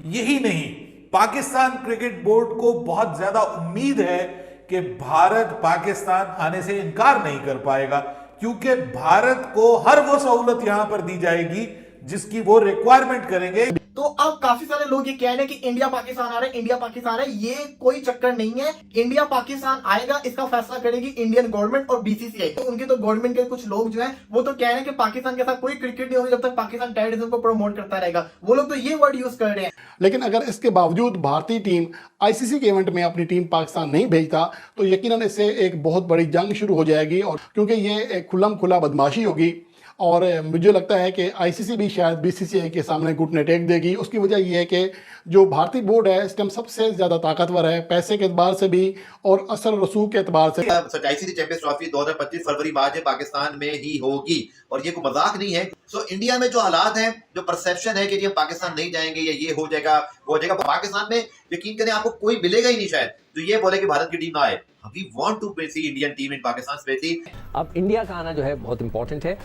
यही नहीं, Pakistan cricket board को बहुत ज्यादा उम्मीद है कि भारत पाकिस्तान आने से इनकार नहीं कर पाएगा, क्योंकि भारत को हर वो सहूलत यहां पर दी जाएगी जिसकी वो रिक्वायरमेंट करेंगे। तो अब काफी सारे लोग ये कह रहे हैं कि इंडिया पाकिस्तान आ रहा है, इंडिया पाकिस्तान आ रहा है। ये कोई चक्कर नहीं है। इंडिया पाकिस्तान आएगा, इसका फैसला करेगी इंडियन गवर्नमेंट और बीसीसीआई। तो उनके तो गवर्नमेंट के कुछ लोग जो हैं वो तो कह रहे हैं कि पाकिस्तान के साथ कोई क्रिकेट नहीं होगी जब तक पाकिस्तान टेररिज्म को प्रमोट करता रहेगा। वो लोग तो ये वर्ड यूज कर रहे हैं। लेकिन अगर इसके बावजूद भारतीय टीम आईसीसी के इवेंट में अपनी टीम पाकिस्तान नहीं भेजता तो यकीनन इससे एक बहुत बड़ी जंग शुरू हो जाएगी, और क्योंकि ये एक खुल्लम खुला बदमाशी होगी। और मुझे लगता है कि आईसीसी भी शायद बीसीसीआई के सामने घुटने टेक देगी। उसकी वजह यह है कि जो भारतीय बोर्ड है इस टाइम सबसे ज़्यादा ताकतवर है, पैसे के एतबार से भी और असर रसूख के एतबार से। आईसीसी चैंपियंस ट्रॉफी 2025 फरवरी बाद पाकिस्तान में ही होगी, और ये कोई मजाक नहीं है। सो इंडिया में जो हालात हैं, जो परसेप्शन है कि ये पाकिस्तान नहीं जाएंगे या ये हो जाएगा वो हो जाएगा, पाकिस्तान में यकीन करें आपको कोई मिलेगा ही नहीं शायद तो ये बोले कि भारत की टीम ना आए। We want to see Indian team in Pakistan especially। अब इंडिया का आना जो है बहुत इंपॉर्टेंट है।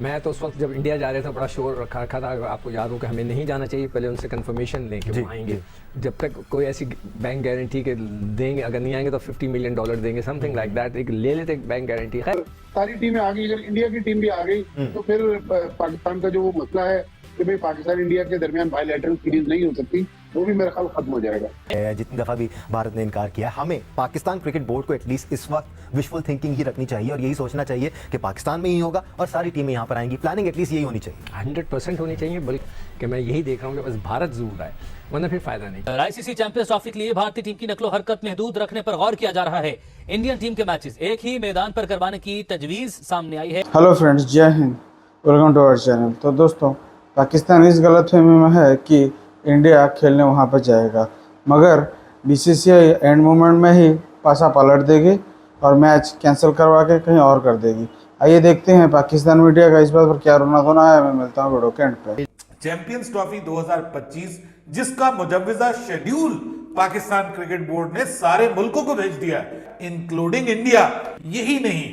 मैं तो उस वक्त जब इंडिया जा रहे थे बड़ा शोर रखा था, आपको याद हो कि हमें नहीं जाना चाहिए, पहले उनसे कंफर्मेशन लेके आएंगे। जब तक कोई ऐसी बैंक गारंटी के देंगे, अगर नहीं आएंगे तो $50 मिलियन देंगे, समथिंग लाइक दैट, एक ले लेते बैंक गारंटी। खैर सारी टीमें आ गई, अगर इंडिया की टीम भी आ गई तो फिर पाकिस्तान का जो वो मसला है कि भाई पाकिस्तान इंडिया के दरमियान बायलैटरल सीरीज नहीं हो सकती, वो भी मेरा ख्याल खत्म हो जाएगा। जितनी दफा भी भारत ने इनकार किया, हमें पाकिस्तान क्रिकेट बोर्ड को एटलीस्ट इस वक्त विशफुल थिंकिंग ही रखनी चाहिए और यही सोचना चाहिए कि पाकिस्तान में ही होगा और सारी टीमें यहाँ पर आएंगी। प्लानिंग एटलीस्ट यही होनी चाहिए, 100% होनी चाहिए। बल्कि मैं यही देख रहा हूँ कि बस भारत जरूर आए, वरना फिर फायदा नहीं। आईसीसी चैंपियंस ट्रॉफी के लिए भारतीय टीम की नकलो हरकत महदूद रखने पर गौर किया जा रहा है। इंडियन टीम के मैचेस एक ही मैदान पर करवाने की तजवीज सामने आई है। Hello friends, Jai Hind, welcome to our channel. तो दोस्तों, पाकिस्तान इस गलतफहमी में है कि इंडिया खेलने वहां पर जाएगा, मगर बीसीसीआई एंड मोमेंट में ही पासा पलट देगी और मैच कैंसिल करवा के कहीं और कर देगी। आइए देखते हैं पाकिस्तान मीडिया का इस बात पर क्या रोना धोना है। मैं मिलता हूँ वीडियो के एंड पे। चैंपियंस ट्रॉफी 2025 जिसका मुजव्वजा शेड्यूल पाकिस्तान क्रिकेट बोर्ड ने सारे मुल्कों को भेज दिया, इंक्लूडिंग इंडिया। यही नहीं,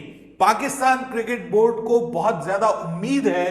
पाकिस्तान क्रिकेट बोर्ड को बहुत ज्यादा उम्मीद है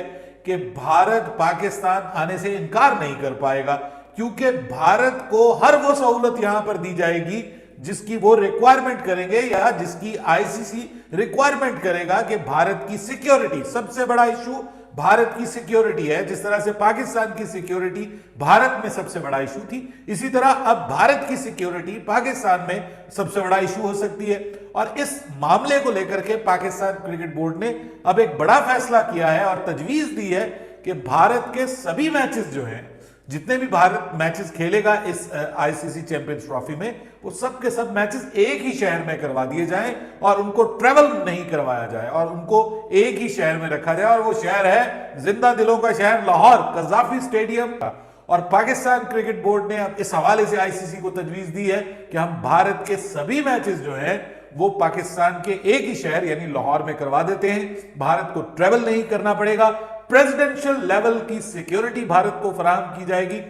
कि भारत पाकिस्तान आने से इनकार नहीं कर पाएगा, क्योंकि भारत को हर वो सहूलत यहां पर दी जाएगी जिसकी वो रिक्वायरमेंट करेंगे या जिसकी आईसीसी रिक्वायरमेंट करेगा। कि भारत की सिक्योरिटी सबसे बड़ा इशू भारत की सिक्योरिटी है। जिस तरह से पाकिस्तान की सिक्योरिटी भारत में सबसे बड़ा इशू थी, इसी तरह अब भारत की सिक्योरिटी पाकिस्तान में सबसे बड़ा इशू हो सकती है। और इस मामले को लेकर के पाकिस्तान क्रिकेट बोर्ड ने अब एक बड़ा फैसला किया है और तजवीज दी है कि भारत के सभी मैचेस जो हैं, जितने भी भारत मैचेस खेलेगा इस आईसीसी चैंपियंस ट्रॉफी में, वो सब के सब मैचेस एक ही शहर में करवा दिए जाएं और उनको ट्रेवल नहीं करवाया जाए और उनको एक ही शहर में रखा जाए। और वो शहर है जिंदा दिलों का शहर लाहौर, कज़ाफी स्टेडियम का। और पाकिस्तान क्रिकेट बोर्ड ने अब इस हवाले से आईसीसी को तजवीज दी है कि हम भारत के सभी मैचेस जो हैं वो पाकिस्तान के एक ही शहर यानी लाहौर में करवा देते हैं। भारत को ट्रेवल नहीं करना पड़ेगा, प्रेसिडेंशियल लेवल की सिक्योरिटी भारत को फराहम की जाएगी।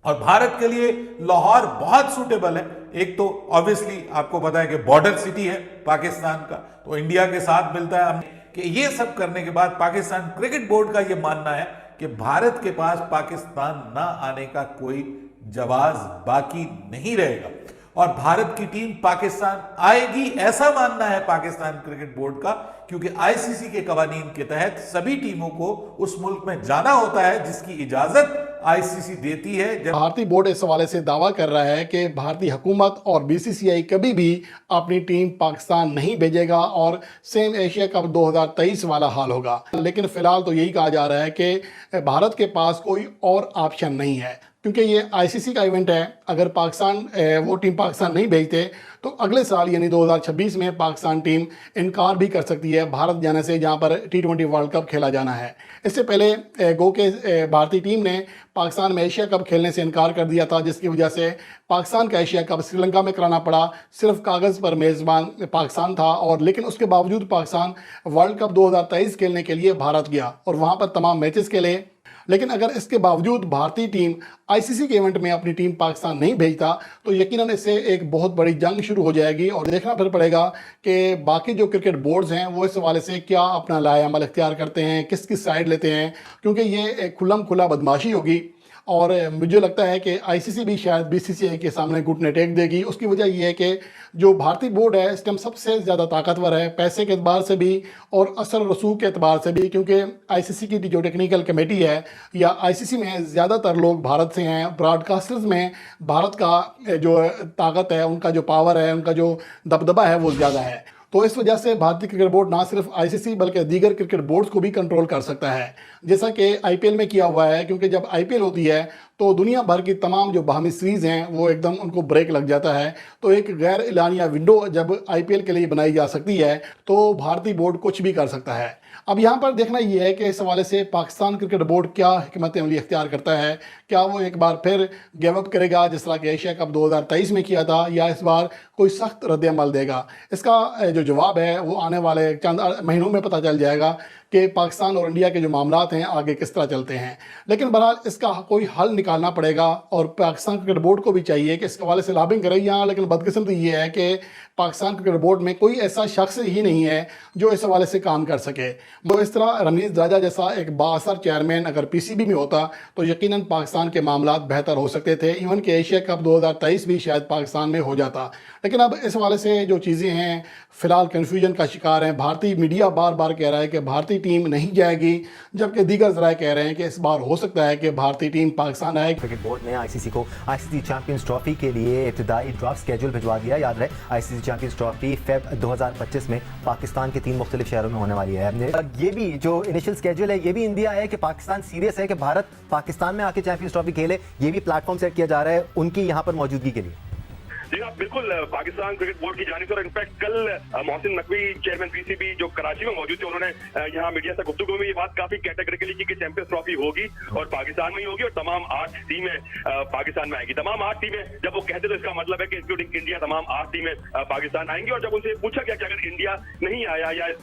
और भारत के लिए लाहौर बहुत सूटेबल है। एक तो ऑब्वियसली आपको पता है कि बॉर्डर सिटी है पाकिस्तान का, तो इंडिया के साथ मिलता है कि ये सब करने के बाद पाकिस्तान क्रिकेट बोर्ड का ये मानना है कि भारत के पास पाकिस्तान ना आने का कोई जवाज बाकी नहीं रहेगा और भारत की टीम पाकिस्तान आएगी, ऐसा मानना है पाकिस्तान क्रिकेट बोर्ड का। क्योंकि आईसीसी के कवानीन के तहत सभी टीमों को उस मुल्क में जाना होता है जिसकी इजाजत आईसीसी देती है। जब भारतीय बोर्ड इस हवाले से दावा कर रहा है कि भारतीय हुकूमत और बीसीसीआई कभी भी अपनी टीम पाकिस्तान नहीं भेजेगा और सेम एशिया कप 2023 वाला हाल होगा। लेकिन फिलहाल तो यही कहा जा रहा है कि भारत के पास कोई और ऑप्शन नहीं है, क्योंकि ये आईसीसी का इवेंट है। अगर पाकिस्तान वो टीम पाकिस्तान नहीं भेजते तो अगले साल यानी 2026 में पाकिस्तान टीम इनकार भी कर सकती है भारत जाने से, जहां पर T20 वर्ल्ड कप खेला जाना है। इससे पहले गो के भारतीय टीम ने पाकिस्तान में एशिया कप खेलने से इनकार कर दिया था, जिसकी वजह से पाकिस्तान का एशिया कप श्रीलंका में कराना पड़ा। सिर्फ कागज़ पर मेज़बान पाकिस्तान था, और लेकिन उसके बावजूद पाकिस्तान वर्ल्ड कप 2023 खेलने के लिए भारत गया और वहाँ पर तमाम मैचेस खेले। लेकिन अगर इसके बावजूद भारतीय टीम आईसीसी के इवेंट में अपनी टीम पाकिस्तान नहीं भेजता तो यकीनन इससे एक बहुत बड़ी जंग शुरू हो जाएगी और देखना फिर पड़ेगा कि बाकी जो क्रिकेट बोर्ड्स हैं वो इस हवाले से क्या अपना लाएअमल इख्तियार करते हैं, किस किस साइड लेते हैं, क्योंकि ये एक खुल्लम खुला बदमाशी होगी। और मुझे लगता है कि आईसीसी भी शायद बीसीसीआई के सामने घुटने टेक देगी। उसकी वजह यह है कि जो भारतीय बोर्ड है इस टाइम सबसे ज़्यादा ताकतवर है, पैसे के एतबार से भी और असर रसूख के एतबार से भी, क्योंकि आईसीसी की जो टेक्निकल कमेटी है या आईसीसी में ज़्यादातर लोग भारत से हैं। ब्रॉडकास्टर्स में भारत का जो ताकत है, उनका जो पावर है, उनका जो दबदबा है वो ज़्यादा है। तो इस वजह से भारतीय क्रिकेट बोर्ड ना सिर्फ आईसीसी बल्कि दीगर क्रिकेट बोर्ड्स को भी कंट्रोल कर सकता है, जैसा कि आईपीएल में किया हुआ है। क्योंकि जब आईपीएल होती है तो दुनिया भर की तमाम जो बाहमी सीरीज़ हैं वो एकदम उनको ब्रेक लग जाता है। तो एक गैर एलानिया विंडो जब आईपीएल के लिए बनाई जा सकती है तो भारतीय बोर्ड कुछ भी कर सकता है। अब यहाँ पर देखना ये है कि इस हवाले से पाकिस्तान क्रिकेट बोर्ड क्या हिकमत अमली इख्तियार करता है। क्या वो एक बार फिर गिव अप करेगा जिस तरह कि एशिया कप 2023 में किया था, या इस बार कोई सख्त रद्द-ए-अमल देगा? इसका जो जवाब है वो आने वाले चंद महीनों में पता चल जाएगा कि पाकिस्तान और इंडिया के जो मामलात हैं आगे किस तरह चलते हैं। लेकिन बहरहाल इसका कोई हल निकालना पड़ेगा और पाकिस्तान क्रिकेट बोर्ड को भी चाहिए कि इस हवाले से लॉबिंग करे यहाँ। लेकिन बदकिस्मती ये है कि पाकिस्तान क्रिकेट बोर्ड में कोई ऐसा शख्स ही नहीं है जो इस हवाले से काम कर सके। वो इस तरह रमीज़ राजा जैसा एक बाअसर चेयरमैन अगर पीसीबी में होता तो यकीनन पाकिस्तान के मामलात बेहतर हो सकते थे। इवन कि एशिया कप 2023 भी शायद पाकिस्तान में हो जाता। लेकिन अब इस हवाले से जो चीज़ें हैं फ़िलहाल कन्फ्यूजन का शिकार हैं। भारतीय मीडिया बार बार कह रहा है कि भारतीय टीम नहीं जाएगी, जबकि दीगर ज़राए कह रहे हैं कि इस बार हो सकता है कि भारतीय टीम पाकिस्तान आए। क्रिकेट बोर्ड ने आईसीसी को आईसीसी चैंपियंस ट्रॉफी के लिए इब्तिदाई ड्राफ्ट स्केड्यूल भिजवा दिया। याद रहे आईसीसी चैंपियंस ट्रॉफी फेब 2025 में पाकिस्तान के 3 मुख्तलिफ शहरों में होने वाली है। ये भी जो इनिशियल स्केड्यूल है ये भी इंडिया है कि पाकिस्तान सीरियस है कि भारत पाकिस्तान में आके चैंपियंस ट्रॉफी खेले। ये भी प्लेटफॉर्म सेट किया जा रहा है उनकी यहाँ पर मौजूदगी के लिए। जी हाँ, बिल्कुल पाकिस्तान क्रिकेट बोर्ड की जानिब से, और इनफैक्ट कल मोहसिन नकवी चेयरमैन पीसीबी जो कराची में मौजूद थे उन्होंने यहाँ मीडिया से गुफ्तगू में ये बात काफी कैटेगरिकली की कि चैंपियंस ट्रॉफी होगी और पाकिस्तान में ही होगी और तमाम 8 टीमें पाकिस्तान में आएंगी। तमाम 8 टीमें जब वो कहते तो इसका मतलब है कि इंक्लूडिंग इंडिया तमाम 8 टीमें पाकिस्तान आएंगी। और जब उनसे पूछा गया कि अगर इंडिया नहीं आया या इस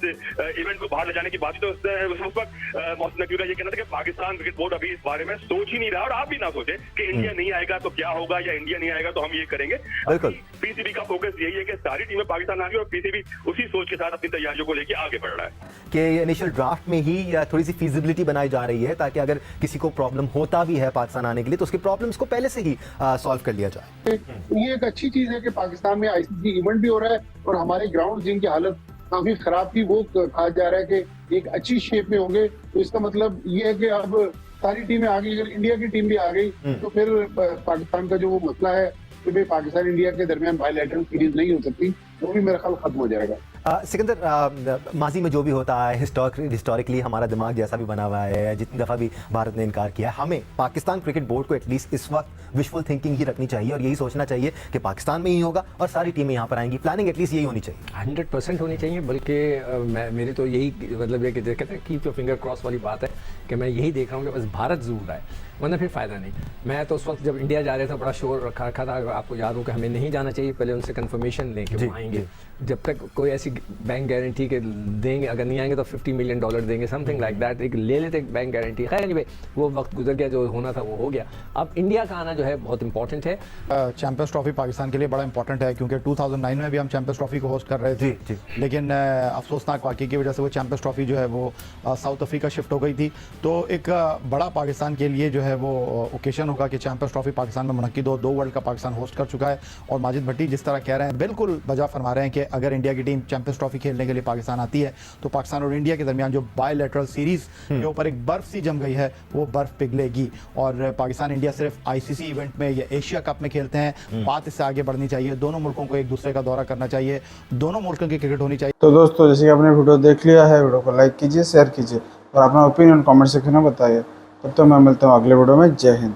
इवेंट को बाहर ले जाने की बात, तो उस वक्त मोहसिन नकवी का ये कहना था कि पाकिस्तान क्रिकेट बोर्ड अभी इस बारे में सोच ही नहीं रहा और आप भी ना सोचे कि इंडिया नहीं आएगा तो क्या होगा या इंडिया नहीं आएगा तो हम ये करेंगे। बिल्कुल पीसीबी का फोकस यही है कि सारी टीमें पाकिस्तान आ गई और पीसीबी उसी सोच के साथ अपनी तैयारियों को लेकर आगे बढ़ रहा है कि इनिशियल ड्राफ्ट में ही थोड़ी सी फीजिबिलिटी बनाई जा रही है ताकि अगर किसी को प्रॉब्लम होता भी है पाकिस्तान आने के लिए तो उसकी प्रॉब्लम्स को पहले से ही सॉल्व कर लिया जाए। ये एक अच्छी चीज है कि पाकिस्तान में आईसीसी इवेंट भी हो रहा है और हमारे ग्राउंड जिनकी हालत काफी खराब थी वो कहा जा रहा है कि एक अच्छी शेप में होंगे। तो इसका मतलब ये है कि अब सारी टीमें आ गई। अगर इंडिया की टीम भी आ गई तो फिर पाकिस्तान का जो वो मसला है कि भाई पाकिस्तान इंडिया के दरमियान बायलैटरल सीरीज नहीं हो सकती, वो भी मेरा ख्याल खत्म हो जाएगा। सिकंदर, माजी में जो भी होता है हिस्टोरिकली हमारा दिमाग जैसा भी बना हुआ है, जितनी दफ़ा भी भारत ने इनकार किया है, हमें पाकिस्तान क्रिकेट बोर्ड को एटलीस्ट इस वक्त विजुअल थिंकिंग ही रखनी चाहिए और यही सोचना चाहिए कि पाकिस्तान में ही होगा और सारी टीमें यहाँ पर आएंगी। प्लानिंग एटलीस्ट यही होनी चाहिए, 100% होनी चाहिए। बल्कि मेरी तो यही मतलब है कि कहते हैं कीप योर फिंगर क्रॉस वाली बात है कि मैं यही देख रहा हूँ कि बस भारत ज़रूर आए, वरना फिर फ़ायदा नहीं। मैं तो उस वक्त जब इंडिया जा रहे थे बड़ा शोर रखा था, आपको याद हो कि हमें नहीं जाना चाहिए, पहले उनसे कंफर्मेशन लें कि वो आएंगे। जब तक कोई ऐसी बैंक गारंटी के देंगे, अगर नहीं आएंगे तो $50 मिलियन देंगे, समथिंग लाइक दैट, एक ले लेते बैंक गारंटी। खैर नहीं भाई, वो वक्त गुजर गया, जो होना था वो हो गया। अब इंडिया का आना जो है बहुत इंपॉर्टेंट है। चैंपियंस ट्रॉफी पाकिस्तान के लिए बड़ा इंपॉर्टेंट है क्योंकि 2009 में भी हम चैंपियंस ट्रॉफी को होस्ट कर रहे थे जी। लेकिन अफसोसनाक वाकई की वजह से वो चैंपियंस ट्रॉफी जो है वो साउथ अफ्रीका शिफ्ट हो गई थी। तो एक बड़ा पाकिस्तान के लिए जो है वो ओकेशन होगा कि चैंपियंस ट्रॉफी पाकिस्तान में मुनक्किद हो। 2 वर्ल्ड कप पाकिस्तान होस्ट कर चुका है और माजिद भट्टी जिस तरह कह रहे हैं बिल्कुल बजा फरमा रहे हैं कि अगर इंडिया की टीम चैंपियंस ट्रॉफी खेलने के लिए पाकिस्तान आती है तो पाकिस्तान और इंडिया के दरमियान जो बायलैटरल सीरीज के ऊपर एक बर्फ सी जम गई है वो बर्फ पिघलेगी और पाकिस्तान इंडिया सिर्फ आईसीसी इवेंट में या एशिया कप में खेलते हैं। बात इससे आगे बढ़नी चाहिए, दोनों मुल्कों को एक दूसरे का दौरा करना चाहिए, दोनों मुल्कों की क्रिकेट होनी चाहिए। तो दोस्तों जैसे कि आपने वीडियो देख लिया है, वीडियो को लाइक कीजिए, शेयर कीजिए और अपना ओपिनियन कमेंट सेक्शन में बताइए। तब तो मैं मिलता हूँ अगले वीडियो में। जय हिंद।